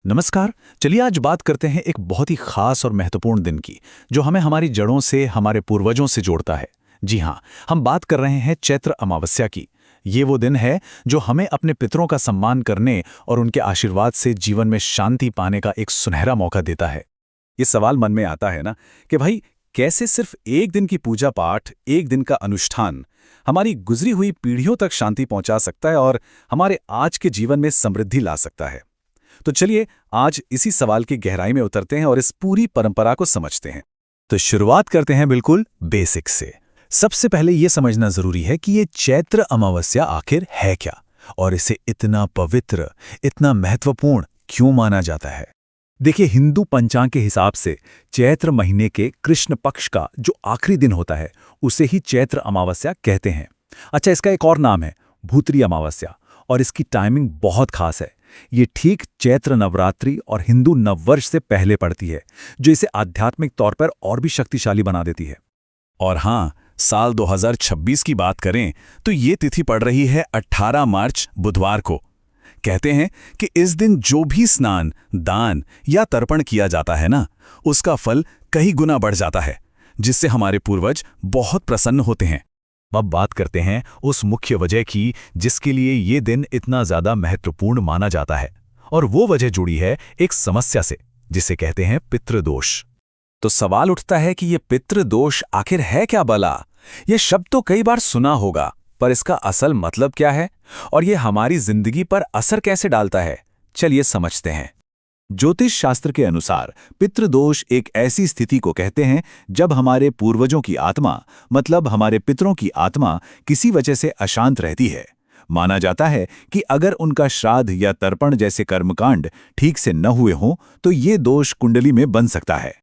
नमस्कार। चलिए आज बात करते हैं एक बहुत ही खास और महत्वपूर्ण दिन की, जो हमें हमारी जड़ों से, हमारे पूर्वजों से जोड़ता है। जी हाँ, हम बात कर रहे हैं चैत्र अमावस्या की। ये वो दिन है जो हमें अपने पितरों का सम्मान करने और उनके आशीर्वाद से जीवन में शांति पाने का एक सुनहरा मौका देता है। ये सवाल मन में आता है ना कि भाई कैसे सिर्फ एक दिन की पूजा पाठ, एक दिन का अनुष्ठान हमारी गुजरी हुई पीढ़ियों तक शांति पहुंचा सकता है और हमारे आज के जीवन में समृद्धि ला सकता है। तो चलिए आज इसी सवाल की गहराई में उतरते हैं और इस पूरी परंपरा को समझते हैं। तो शुरुआत करते हैं बिल्कुल बेसिक से। सबसे पहले ये समझना जरूरी है कि ये चैत्र अमावस्या आखिर है क्या और इसे इतना पवित्र, इतना महत्वपूर्ण क्यों माना जाता है। देखिए, हिंदू पंचांग के हिसाब से चैत्र महीने के कृष्ण पक्ष का जो आखिरी दिन होता है उसे ही चैत्र अमावस्या कहते हैं। अच्छा, इसका एक और नाम है भूतरी अमावस्या और इसकी टाइमिंग बहुत खास है। ये ठीक चैत्र नवरात्रि और हिंदू नववर्ष से पहले पड़ती है, जो इसे आध्यात्मिक तौर पर और भी शक्तिशाली बना देती है। और हाँ, साल 2026 की बात करें तो ये तिथि पड़ रही है 18 मार्च बुधवार को। कहते हैं कि इस दिन जो भी स्नान, दान या तर्पण किया जाता है ना, उसका फल कई गुना बढ़ जाता है, जिससे हमारे पूर्वज बहुत प्रसन्न होते हैं। अब बात करते हैं उस मुख्य वजह की जिसके लिए ये दिन इतना ज्यादा महत्वपूर्ण माना जाता है, और वो वजह जुड़ी है एक समस्या से जिसे कहते हैं पितृदोष। तो सवाल उठता है कि ये पितृदोष आखिर है क्या भला? ये शब्द तो कई बार सुना होगा, पर इसका असल मतलब क्या है और ये हमारी जिंदगी पर असर कैसे डालता है? चलिए समझते हैं। ज्योतिष शास्त्र के अनुसार पितृदोष एक ऐसी स्थिति को कहते हैं जब हमारे पूर्वजों की आत्मा, मतलब हमारे पितरों की आत्मा, किसी वजह से अशांत रहती है। माना जाता है कि अगर उनका श्राद्ध या तर्पण जैसे कर्मकांड ठीक से न हुए हों तो ये दोष कुंडली में बन सकता है।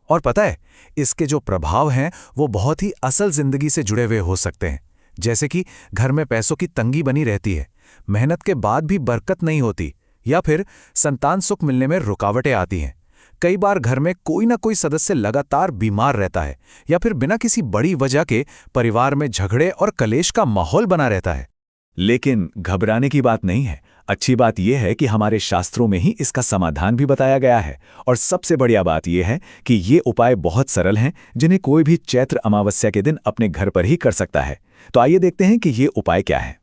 और पता है, इसके जो प्रभाव हैं वो बहुत ही असल जिंदगी से जुड़े हुए हो सकते हैं। जैसे कि घर में पैसों की तंगी बनी रहती है, मेहनत के बाद भी बरकत नहीं होती, या फिर संतान सुख मिलने में रुकावटें आती हैं। कई बार घर में कोई ना कोई सदस्य लगातार बीमार रहता है, या फिर बिना किसी बड़ी वजह के परिवार में झगड़े और कलेश का माहौल बना रहता है। लेकिन घबराने की बात नहीं है। अच्छी बात यह है कि हमारे शास्त्रों में ही इसका समाधान भी बताया गया है, और सबसे बढ़िया बात यह है कि ये उपाय बहुत सरल हैं, जिन्हें कोई भी चैत्र अमावस्या के दिन अपने घर पर ही कर सकता है। तो आइए देखते हैं कि ये उपाय क्या है।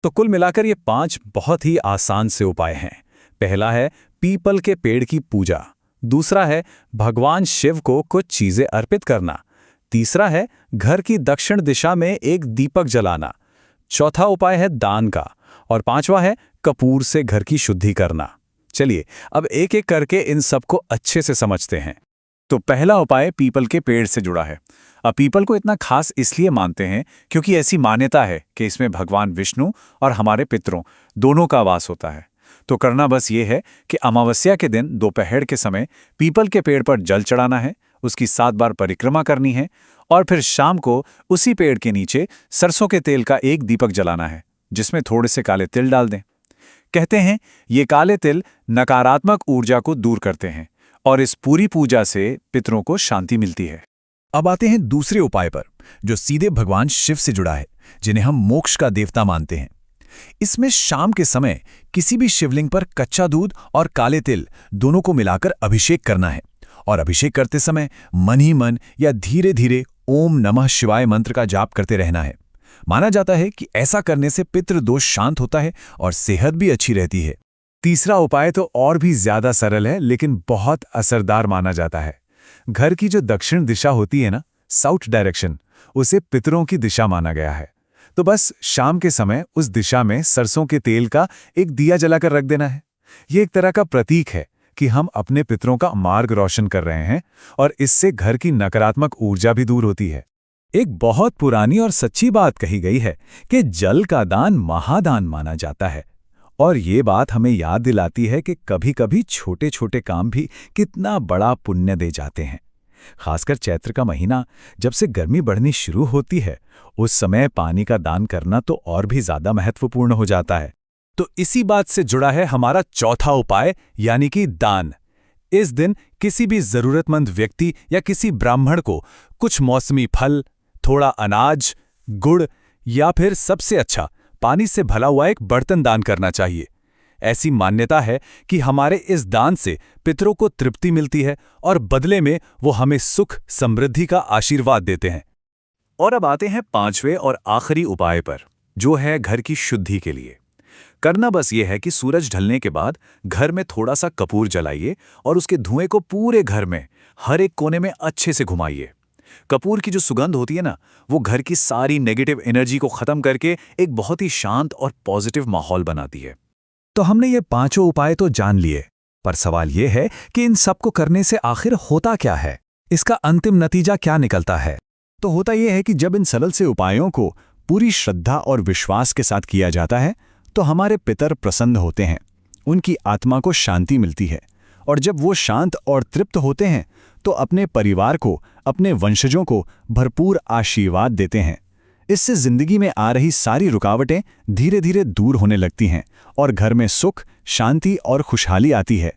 तो कुल मिलाकर ये 5 बहुत ही आसान से उपाय हैं। पहला है पीपल के पेड़ की पूजा। दूसरा है भगवान शिव को कुछ चीजें अर्पित करना। तीसरा है घर की दक्षिण दिशा में एक दीपक जलाना। चौथा उपाय है दान का, और 5वां है कपूर से घर की शुद्धि करना। चलिए अब एक एक करके इन सबको अच्छे से समझते हैं। तो पहला उपाय पीपल के पेड़ से जुड़ा है। अब पीपल को इतना खास इसलिए मानते हैं क्योंकि ऐसी मान्यता है कि इसमें भगवान विष्णु और हमारे पितरों दोनों का वास होता है। तो करना बस ये है कि अमावस्या के दिन दोपहर के समय पीपल के पेड़ पर जल चढ़ाना है, उसकी 7 बार परिक्रमा करनी है, और फिर शाम को उसी पेड़ के नीचे सरसों के तेल का एक दीपक जलाना है, जिसमें थोड़े से काले तिल डाल दें। कहते हैं ये काले तिल नकारात्मक ऊर्जा को दूर करते हैं, और इस पूरी पूजा से पितरों को शांति मिलती है। अब आते हैं दूसरे उपाय पर, जो सीधे भगवान शिव से जुड़ा है, जिन्हें हम मोक्ष का देवता मानते हैं। इसमें शाम के समय किसी भी शिवलिंग पर कच्चा दूध और काले तिल दोनों को मिलाकर अभिषेक करना है, और अभिषेक करते समय मन ही मन या धीरे धीरे ओम नमः शिवाय मंत्र का जाप करते रहना है। माना जाता है कि ऐसा करने से पितृदोष शांत होता है और सेहत भी अच्छी रहती है। तीसरा उपाय तो और भी ज्यादा सरल है, लेकिन बहुत असरदार माना जाता है। घर की जो दक्षिण दिशा होती है ना, साउथ डायरेक्शन, उसे पितरों की दिशा माना गया है। तो बस शाम के समय उस दिशा में सरसों के तेल का एक दिया जलाकर रख देना है। ये एक तरह का प्रतीक है कि हम अपने पितरों का मार्ग रोशन कर रहे हैं, और इससे घर की नकारात्मक ऊर्जा भी दूर होती है। एक बहुत पुरानी और सच्ची बात कही गई है कि जल का दान महादान माना जाता है, और ये बात हमें याद दिलाती है कि कभी-कभी छोटे छोटे काम भी कितना बड़ा पुण्य दे जाते हैं। खासकर चैत्र का महीना, जब से गर्मी बढ़नी शुरू होती है, उस समय पानी का दान करना तो और भी ज्यादा महत्वपूर्ण हो जाता है। तो इसी बात से जुड़ा है हमारा चौथा उपाय, यानी कि दान। इस दिन किसी भी जरूरतमंद व्यक्ति या किसी ब्राह्मण को कुछ मौसमी फल, थोड़ा अनाज, गुड़, या फिर सबसे अच्छा पानी से भला हुआ एक बर्तन दान करना चाहिए। ऐसी मान्यता है कि हमारे इस दान से पितरों को तृप्ति मिलती है और बदले में वो हमें सुख समृद्धि का आशीर्वाद देते हैं। और अब आते हैं पांचवें और आखिरी उपाय पर, जो है घर की शुद्धि के लिए। करना बस ये है कि सूरज ढलने के बाद घर में थोड़ा सा कपूर जलाइए और उसके धुएं को पूरे घर में हर एक कोने में अच्छे से घुमाइए। कपूर की जो सुगंध होती है ना, वो घर की सारी नेगेटिव एनर्जी को खत्म करके एक बहुत ही शांत और पॉजिटिव माहौल बनाती है। तो हमने ये पांचों उपाय तो जान लिए, पर सवाल ये है कि इन सब को करने से आखिर होता क्या है? इसका अंतिम नतीजा क्या निकलता है? तो होता यह है कि जब इन सरल से उपायों को पूरी श्रद्धा और विश्वास के साथ किया जाता है तो हमारे पितर प्रसन्न होते हैं, उनकी आत्मा को शांति मिलती है, और जब वो शांत और तृप्त होते हैं तो अपने परिवार को, अपने वंशजों को भरपूर आशीर्वाद देते हैं। इससे जिंदगी में आ रही सारी रुकावटें धीरे धीरे दूर होने लगती हैं और घर में सुख, शांति और खुशहाली आती है।